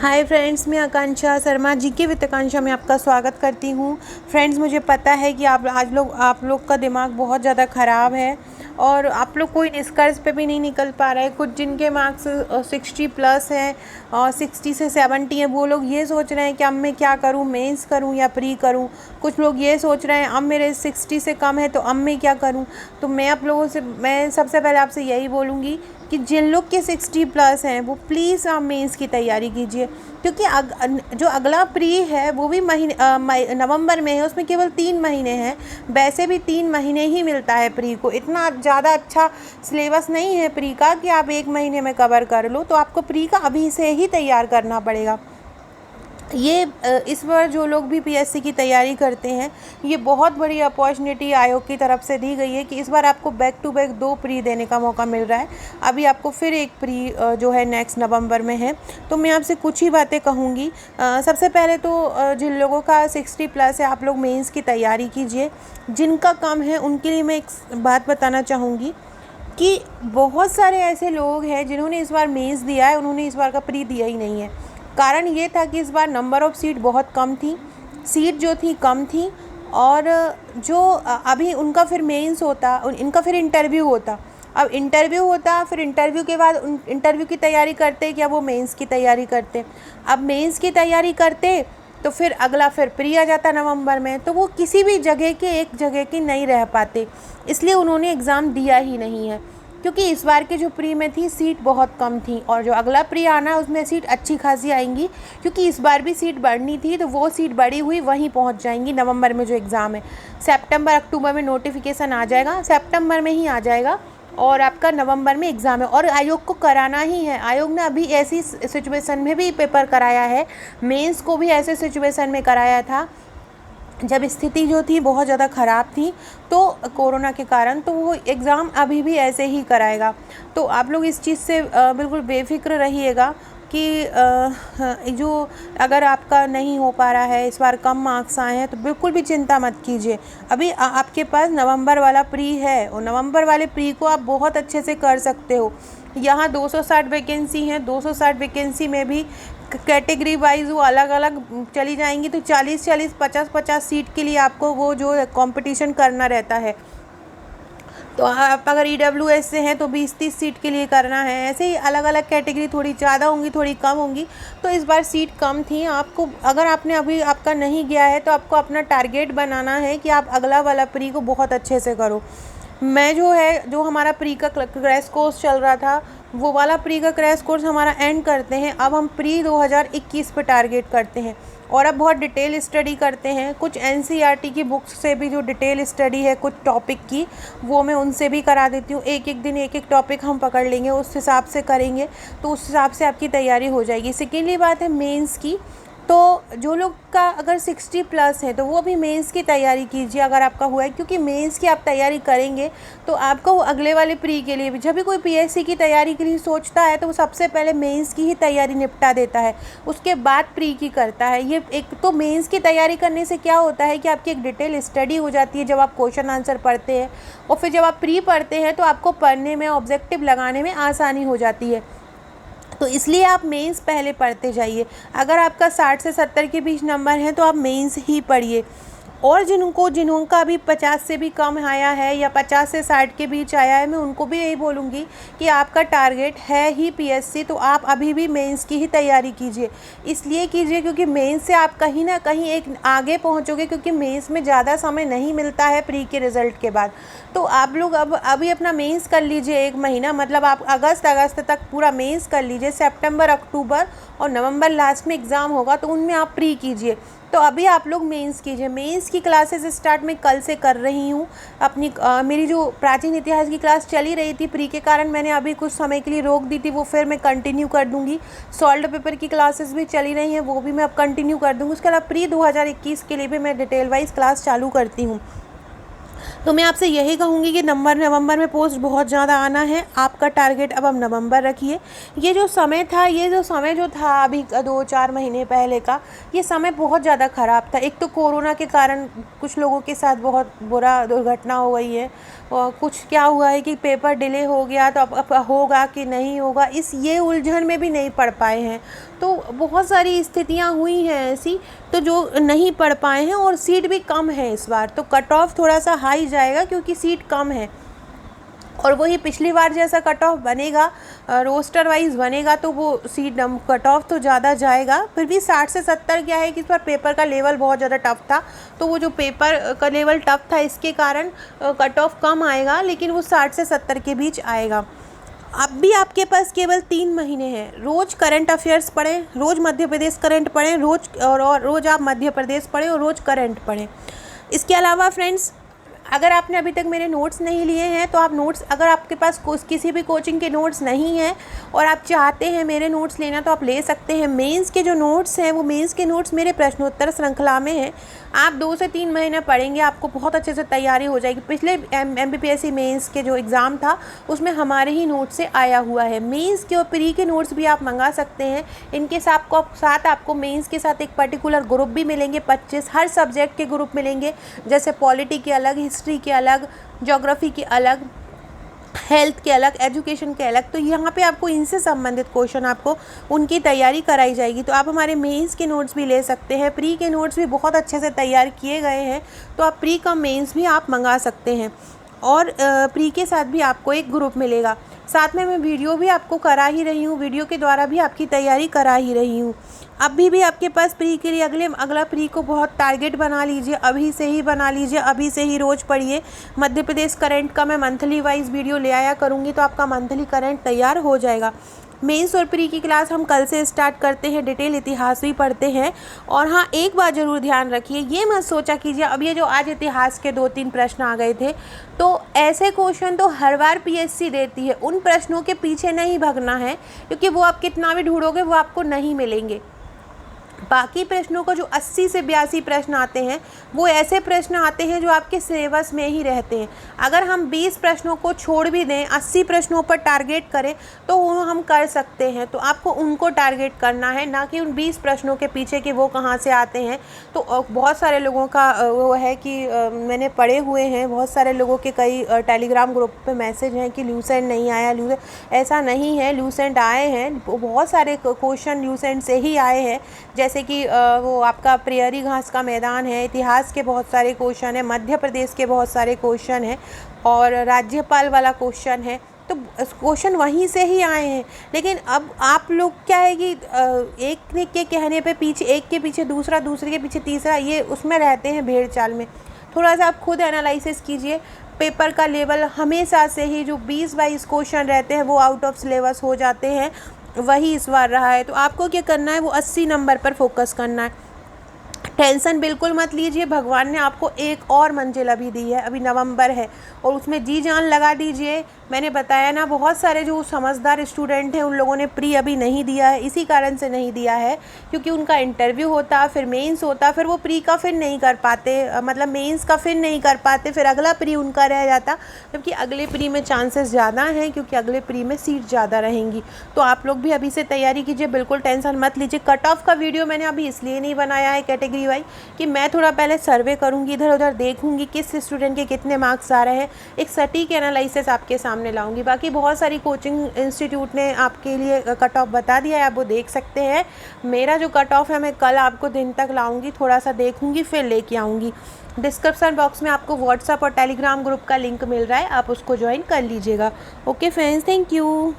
Hi friends, मैं आकांक्षा Sharma GK with आकांक्षा में आपका स्वागत करती हूँ। फ्रेंड्स, मुझे पता है कि आप लोग का दिमाग बहुत ज़्यादा ख़राब है और आप लोग कोई निष्कर्ष पे भी नहीं निकल पा रहे हैं। कुछ जिनके मार्क्स 60 प्लस हैं और 60 से 70 हैं, वो लोग ये सोच रहे हैं कि अब मैं क्या करूँ, मेंस करूँ या प्री करूँ। कुछ लोग ये सोच रहे हैं अब मेरे 60 से कम है तो अब मैं क्या करूँ। तो मैं सबसे पहले आपसे यही बोलूँगी कि जिन लोग के 60 प्लस हैं वो प्लीज़ आप मेंस की तैयारी कीजिए, क्योंकि जो अगला प्री है वो भी नवंबर में है। उसमें केवल 3 महीने हैं। वैसे भी 3 महीने ही मिलता है प्री को। इतना ज़्यादा अच्छा सिलेबस नहीं है प्री का कि आप 1 महीने में कवर कर लो। तो आपको प्री का अभी से ही तैयार करना पड़ेगा। इस बार जो लोग भी पीएससी की तैयारी करते हैं, ये बहुत बड़ी अपॉर्चुनिटी आयोग की तरफ से दी गई है कि इस बार आपको बैक टू बैक 2 प्री देने का मौका मिल रहा है। अभी आपको फिर एक प्री जो है नेक्स्ट नवंबर में है। तो मैं आपसे कुछ ही बातें कहूँगी। सबसे पहले तो जिन लोगों का 60 प्लस है, आप लोग मेंस की तैयारी कीजिए। जिनका कम है उनके लिए मैं एक बात बताना चाहूँगी कि बहुत सारे ऐसे लोग हैं जिन्होंने इस बार मेंस दिया है, उन्होंने इस बार का प्री दिया ही नहीं है। कारण ये था कि इस बार नंबर ऑफ़ सीट बहुत कम थी, सीट जो थी कम थी। और जो अभी उनका फिर मेंस होता, इनका फिर इंटरव्यू होता। अब इंटरव्यू होता, फिर इंटरव्यू के बाद इंटरव्यू की तैयारी करते क्या वो मेंस की तैयारी करते। अब मेंस की तैयारी करते तो फिर अगला फिर प्री आ जाता नवंबर में, तो वो किसी भी जगह के एक जगह की नहीं रह पाते। इसलिए उन्होंने एग्ज़ाम दिया ही नहीं है, क्योंकि इस बार के जो प्री में थी सीट बहुत कम थी और जो अगला प्री आना है उसमें सीट अच्छी खासी आएंगी, क्योंकि इस बार भी सीट बढ़नी थी। तो वो सीट बढ़ी हुई वहीं पहुंच जाएंगी नवंबर में जो एग्ज़ाम है। सितंबर अक्टूबर में नोटिफिकेशन आ जाएगा, सितंबर में ही आ जाएगा और आपका नवंबर में एग्ज़ाम है। और आयोग को कराना ही है। आयोग ने अभी ऐसी सिचुएशन में भी पेपर कराया है, मेंस को भी ऐसे सिचुएशन में कराया था जब स्थिति जो थी बहुत ज़्यादा ख़राब थी, तो कोरोना के कारण। तो वो एग्ज़ाम अभी भी ऐसे ही कराएगा। तो आप लोग इस चीज़ से बिल्कुल बेफिक्र रहिएगा कि जो अगर आपका नहीं हो पा रहा है, इस बार कम मार्क्स आए हैं, तो बिल्कुल भी चिंता मत कीजिए। अभी आपके पास नवंबर वाला प्री है और नवंबर वाले प्री को आप बहुत अच्छे से कर सकते हो। यहाँ 260 वैकेंसी हैं, 260 वैकेंसी में भी कैटेगरी वाइज वो अलग अलग चली जाएंगी। तो 40-40, 50-50 सीट के लिए आपको वो जो कंपटीशन करना रहता है। तो आप अगर EWS से हैं तो 20-30 सीट के लिए करना है। ऐसे ही अलग अलग कैटेगरी थोड़ी ज़्यादा होंगी, थोड़ी कम होंगी। तो इस बार सीट कम थी। आपको अगर आपने अभी आपका नहीं गया है तो आपको अपना टारगेट बनाना है कि आप अगला वाला प्री को बहुत अच्छे से करो। मैं जो हमारा प्री का क्रैश कोर्स चल रहा था, वो वाला प्री का क्रैश कोर्स हमारा एंड करते हैं। अब हम प्री 2021 पे टारगेट करते हैं और अब बहुत डिटेल स्टडी करते हैं। कुछ NCERT की बुक्स से भी जो डिटेल स्टडी है कुछ टॉपिक की, वो मैं उनसे भी करा देती हूँ। एक एक दिन एक एक टॉपिक हम पकड़ लेंगे, उस हिसाब से करेंगे तो उस हिसाब से आपकी तैयारी हो जाएगी। सेकेंडली बात है मेंस की। तो जो लोग का अगर 60 प्लस है तो वो भी मेंस की तैयारी कीजिए अगर आपका हुआ है, क्योंकि मेंस की आप तैयारी करेंगे तो आपको अगले वाले प्री के लिए भी, जब भी कोई पीएससी की तैयारी के लिए सोचता है तो वो सबसे पहले मेंस की ही तैयारी निपटा देता है, उसके बाद प्री की करता है। ये एक तो मेंस की तैयारी करने से क्या होता है कि आपकी एक डिटेल स्टडी हो जाती है जब आप क्वेश्चन आंसर पढ़ते हैं, और फिर जब आप प्री पढ़ते हैं तो आपको पढ़ने में, ऑब्जेक्टिव लगाने में आसानी हो जाती है। तो इसलिए आप मेंस पहले पढ़ते जाइए। अगर आपका 60 से 70 के बीच नंबर है तो आप मेंस ही पढ़िए। और जिनका अभी 50 से भी कम आया है या 50 से 60 के बीच आया है, मैं उनको भी यही बोलूँगी कि आपका टारगेट है ही पीएससी, तो आप अभी भी मेंस की ही तैयारी कीजिए। इसलिए कीजिए क्योंकि मेंस से आप कहीं ना कहीं एक आगे पहुंचोगे, क्योंकि मेंस में ज़्यादा समय नहीं मिलता है प्री के रिज़ल्ट के बाद। तो आप लोग अभी अपना मेंस कर लीजिए 1 महीना, मतलब आप अगस्त तक पूरा मेंस कर लीजिए। सितंबर, अक्टूबर और नवंबर लास्ट में एग्ज़ाम होगा तो उनमें आप प्री कीजिए। तो अभी आप लोग मेंस कीजिए। मेंस की क्लासेस स्टार्ट मैं कल से कर रही हूँ। मेरी जो प्राचीन इतिहास की क्लास चली रही थी, प्री के कारण मैंने अभी कुछ समय के लिए रोक दी थी, वो फिर मैं कंटिन्यू कर दूँगी। सॉल्व पेपर की क्लासेस भी चली रही हैं, वो भी मैं अब कंटिन्यू कर दूँगी। उसके अलावा प्री 2021 के लिए भी मैं डिटेल वाइज क्लास चालू करती हूँ। तो मैं आपसे यही कहूँगी कि नवंबर में पोस्ट बहुत ज़्यादा आना है। आपका टारगेट अब हम नवंबर रखिए। ये जो समय जो था अभी 2-4 महीने पहले का, ये समय बहुत ज़्यादा ख़राब था। एक तो कोरोना के कारण कुछ लोगों के साथ बहुत बुरा दुर्घटना हो गई है, और कुछ क्या हुआ है कि पेपर डिले हो गया, तो अब होगा कि नहीं होगा, ये उलझन में भी नहीं पढ़ पाए हैं। तो बहुत सारी स्थितियाँ हुई हैं ऐसी, तो जो नहीं पढ़ पाए हैं, और सीट भी कम है इस बार, तो कट ऑफ थोड़ा सा हाई जाएगा क्योंकि सीट कम है। और वही पिछली बार जैसा कट ऑफ बनेगा, रोस्टर वाइज बनेगा, तो वो सीट कट ऑफ तो ज़्यादा जाएगा। फिर भी 60 से 70 क्या है कि इस बार पेपर का लेवल बहुत ज़्यादा टफ था, तो वो जो पेपर का लेवल टफ था इसके कारण कट ऑफ कम आएगा, लेकिन वो 60 से 70 के बीच आएगा। अब भी आपके पास केवल 3 महीने हैं। रोज़ करंट अफेयर्स पढ़ें, रोज़ मध्य प्रदेश करंट पढ़ें, रोज़ आप मध्य प्रदेश पढ़ें और रोज़ करंट पढ़ें। इसके अलावा फ्रेंड्स, अगर आपने अभी तक मेरे नोट्स नहीं लिए हैं, तो आप नोट्स, अगर आपके पास किसी भी कोचिंग के नोट्स नहीं हैं और आप चाहते हैं मेरे नोट्स लेना, तो आप ले सकते हैं। मेंस के जो नोट्स हैं, वो मेंस के नोट्स मेरे प्रश्नोत्तर श्रृंखला में हैं। आप 2 से 3 महीने पढ़ेंगे, आपको बहुत अच्छे से तैयारी हो जाएगी। पिछले MPPSC मेंस के जो एग्ज़ाम था, उसमें हमारे ही नोट से आया हुआ है। मेंस के और प्री के नोट्स भी आप मंगा सकते हैं। इनके साथ आपको मेंस के साथ एक पर्टिकुलर ग्रुप भी मिलेंगे, 25 हर सब्जेक्ट के ग्रुप मिलेंगे, जैसे पॉलिटी के अलग, हिस्ट्री के अलग, ज्योग्राफी के अलग, हेल्थ के अलग, एजुकेशन के अलग। तो यहाँ पे आपको इनसे संबंधित क्वेश्चन, आपको उनकी तैयारी कराई जाएगी। तो आप हमारे मेंस के नोट्स भी ले सकते हैं। प्री के नोट्स भी बहुत अच्छे से तैयार किए गए हैं, तो आप प्री का मेंस भी आप मंगा सकते हैं। और प्री के साथ भी आपको एक ग्रुप मिलेगा। साथ में मैं वीडियो भी आपको करा ही रही हूँ, वीडियो के द्वारा भी आपकी तैयारी करा ही रही हूँ। अभी भी आपके पास प्री के लिए अगला प्री को बहुत टारगेट बना लीजिए, अभी से ही बना लीजिए, अभी से ही रोज़ पढ़िए। मध्य प्रदेश करंट का मैं मंथली वाइज वीडियो ले आया करूँगी, तो आपका मंथली करंट तैयार हो जाएगा। मेंस और प्री की क्लास हम कल से स्टार्ट करते हैं, डिटेल इतिहास भी पढ़ते हैं। और हाँ, एक बात ज़रूर ध्यान रखिए, ये मत सोचा कीजिए अब ये जो आज इतिहास के 2-3 प्रश्न आ गए थे, तो ऐसे क्वेश्चन तो हर बार PSC देती है। उन प्रश्नों के पीछे नहीं भागना है, क्योंकि वो आप कितना भी ढूंढोगे वो आपको नहीं मिलेंगे। बाकी प्रश्नों को जो 80 से 82 प्रश्न आते हैं, वो ऐसे प्रश्न आते हैं जो आपके सिलेबस में ही रहते हैं। अगर हम 20 प्रश्नों को छोड़ भी दें, 80 प्रश्नों पर टारगेट करें, तो वो हम कर सकते हैं। तो आपको उनको टारगेट करना है, ना कि उन 20 प्रश्नों के पीछे कि वो कहाँ से आते हैं। तो बहुत सारे लोगों का वो है कि मैंने पढ़े हुए हैं, बहुत सारे लोगों के कई टेलीग्राम ग्रुप पे मैसेज हैं कि ल्यूसेंट नहीं आया। ऐसा नहीं है, ल्यूसेंट आए हैं, बहुत सारे क्वेश्चन ल्यूसेंट से ही आए हैं। जैसे कि वो आपका प्रियरी घास का मैदान है, इतिहास के बहुत सारे क्वेश्चन हैं, मध्य प्रदेश के बहुत सारे क्वेश्चन हैं, और राज्यपाल वाला क्वेश्चन है। तो क्वेश्चन वहीं से ही आए हैं। लेकिन अब आप लोग क्या है कि एक के कहने पे पीछे, एक के पीछे दूसरा, दूसरे के पीछे तीसरा, ये उसमें रहते हैं भेड़ चाल में। थोड़ा सा आप खुद एनालिसिस कीजिए। पेपर का लेवल हमेशा से ही जो 20-22 क्वेश्चन रहते हैं वो आउट ऑफ सिलेबस हो जाते हैं, वही इस बार रहा है। तो आपको क्या करना है, वो 80 नंबर पर फोकस करना है। टेंशन बिल्कुल मत लीजिए, भगवान ने आपको एक और मंजिल अभी दी है, अभी नवंबर है, और उसमें जी जान लगा दीजिए। मैंने बताया ना, बहुत सारे जो समझदार स्टूडेंट हैं उन लोगों ने प्री अभी नहीं दिया है, इसी कारण से नहीं दिया है क्योंकि उनका इंटरव्यू होता, फिर मेंस होता, फिर वो प्री का फिर नहीं कर पाते, मतलब मेंस का फिर नहीं कर पाते, फिर अगला प्री उनका रह जाता। जबकि अगले प्री में चांसेस ज़्यादा हैं, क्योंकि अगले प्री में सीट ज़्यादा रहेंगी। तो आप लोग भी अभी से तैयारी कीजिए, बिल्कुल टेंशन मत लीजिए। कट ऑफ का वीडियो मैंने अभी इसलिए नहीं बनाया है कैटेगरी वाइज कि मैं थोड़ा पहले सर्वे करूँगी, इधर उधर देखूँगी किस स्टूडेंट के कितने मार्क्स आ रहे हैं, एक सटीक एनालिसिस आपके सामने लाऊंगी। बाकी बहुत सारी कोचिंग इंस्टीट्यूट ने आपके लिए कट ऑफ बता दिया है, आप वो देख सकते हैं। मेरा जो कट ऑफ है मैं कल आपको दिन तक लाऊंगी, थोड़ा सा देखूंगी फिर लेके आऊँगी। डिस्क्रिप्शन बॉक्स में आपको व्हाट्सएप और टेलीग्राम ग्रुप का लिंक मिल रहा है, आप उसको ज्वाइन कर लीजिएगा। Okay friends, thank you.